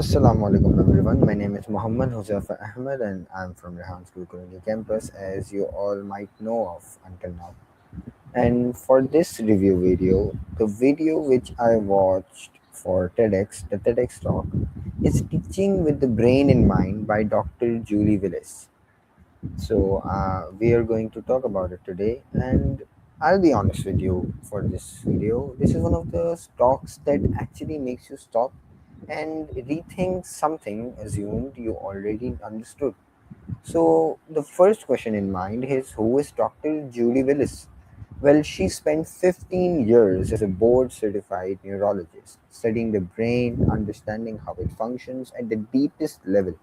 Alaikum everyone. My name is Huzaifah Ahmed and I'm from Rehan Korangi campus, as you all might know of until now. And for this review video, the video which I watched for TEDx, the TEDx talk, is Teaching with the Brain in Mind by Dr. Julie Willis. So we are going to talk about it today, and I'll be honest with you for this video. This is one of the talks that actually makes you stop and rethink something assumed you already understood. So the first question in mind is, who is Dr. Judy Willis? Well, she spent 15 years as a board certified neurologist, studying the brain, understanding how it functions at the deepest level.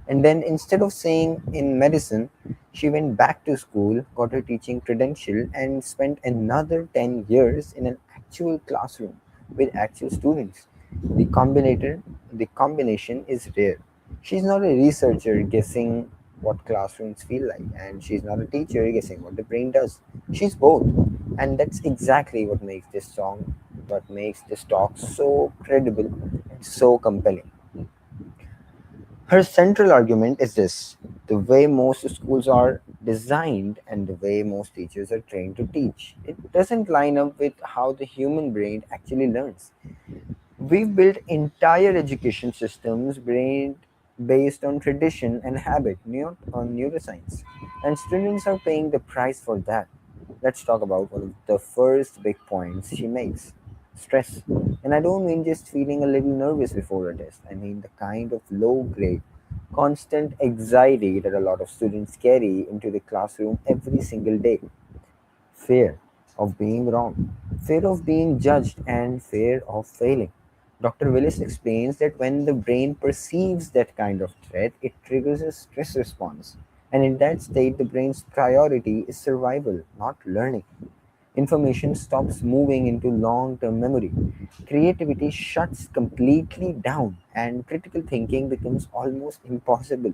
And then instead of saying in medicine, she went back to school, got her teaching credential, and spent another 10 years in an actual classroom with actual students. The combination is rare. She's not a researcher guessing what classrooms feel like, and she's not a teacher guessing what the brain does. She's both. And that's exactly what makes this talk so credible and so compelling. Her central argument is this: the way most schools are designed and the way most teachers are trained to teach, it doesn't line up with how the human brain actually learns. We've built entire education systems based on tradition and habit, not on neuroscience. And students are paying the price for that. Let's talk about one of the first big points she makes: stress. And I don't mean just feeling a little nervous before a test, I mean the kind of low grade, constant anxiety that a lot of students carry into the classroom every single day. Fear of being wrong, fear of being judged, and fear of failing. Dr. Willis explains that when the brain perceives that kind of threat, it triggers a stress response. And in that state, the brain's priority is survival, not learning. Information stops moving into long term memory. Creativity shuts completely down, and critical thinking becomes almost impossible.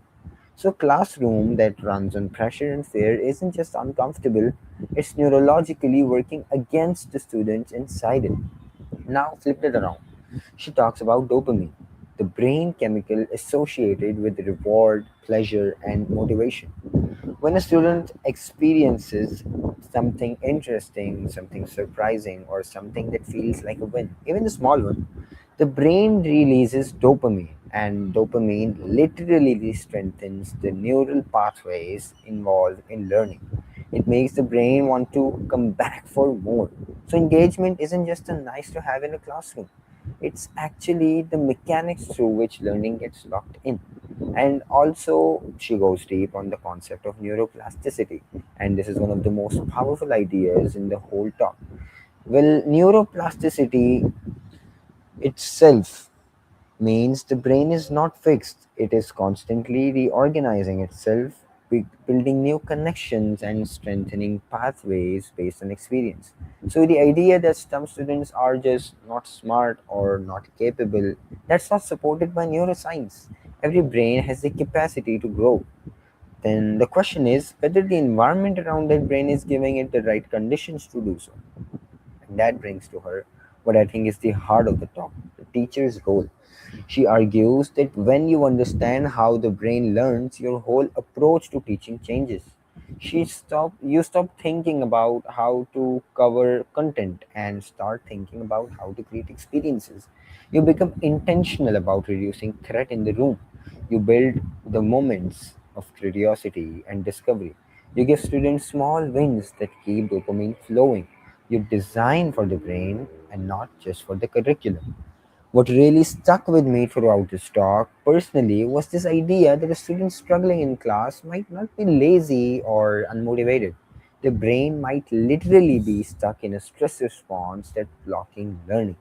So, classroom that runs on pressure and fear isn't just uncomfortable, it's neurologically working against the students inside it. Now, flip it around. She talks about dopamine, the brain chemical associated with reward, pleasure, and motivation. When a student experiences something interesting, something surprising, or something that feels like a win, even a small one, the brain releases dopamine, and dopamine literally strengthens the neural pathways involved in learning. It makes the brain want to come back for more. So, engagement isn't just a nice to have in a classroom, it's actually the mechanics through which learning gets locked in. And also, she goes deep on the concept of neuroplasticity, and this is one of the most powerful ideas in the whole talk. Well, neuroplasticity itself means the brain is not fixed, it is constantly reorganizing itself, building new connections and strengthening pathways based on experience. So, the idea that some students are just not smart or not capable, that's not supported by neuroscience. Every brain has the capacity to grow. Then the question is whether the environment around that brain is giving it the right conditions to do so. And that brings to her what I think is the heart of the talk: the teacher's role. She argues that when you understand how the brain learns, your whole approach to teaching changes. You stop thinking about how to cover content and start thinking about how to create experiences. You become intentional about reducing threat in the room. You build the moments of curiosity and discovery. You give students small wins that keep dopamine flowing. You design for the brain and not just for the curriculum. What really stuck with me throughout this talk, personally, was this idea that a student struggling in class might not be lazy or unmotivated. The brain might literally be stuck in a stress response that's blocking learning.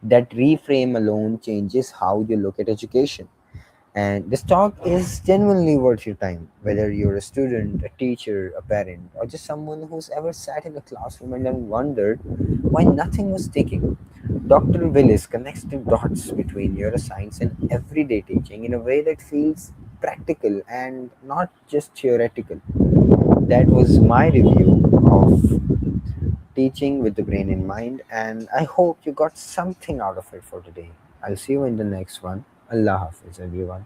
That reframe alone changes how you look at education. And this talk is genuinely worth your time, whether you're a student, a teacher, a parent, or just someone who's ever sat in a classroom and then wondered why nothing was sticking. Dr. Willis connects the dots between neuroscience and everyday teaching in a way that feels practical and not just theoretical. That was my review of Teaching with the Brain in Mind, and I hope you got something out of it for today. I'll see you in the next one. Allah Hafiz, everyone.